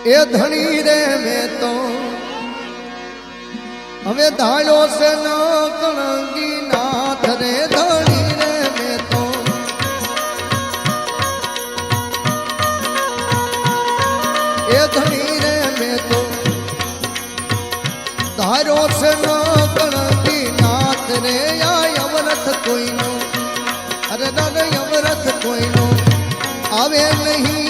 એ ધણી રે મેં તો હવે ધાડો છે ન કણગી નાથ રે ધણી રે મેં તો એ ધણી રે મેં તો ધારો છે ન કણગી નાથ રે આ અમરથ કોઈનો અરે દાદા અમરથ કોઈનો આવે નહીં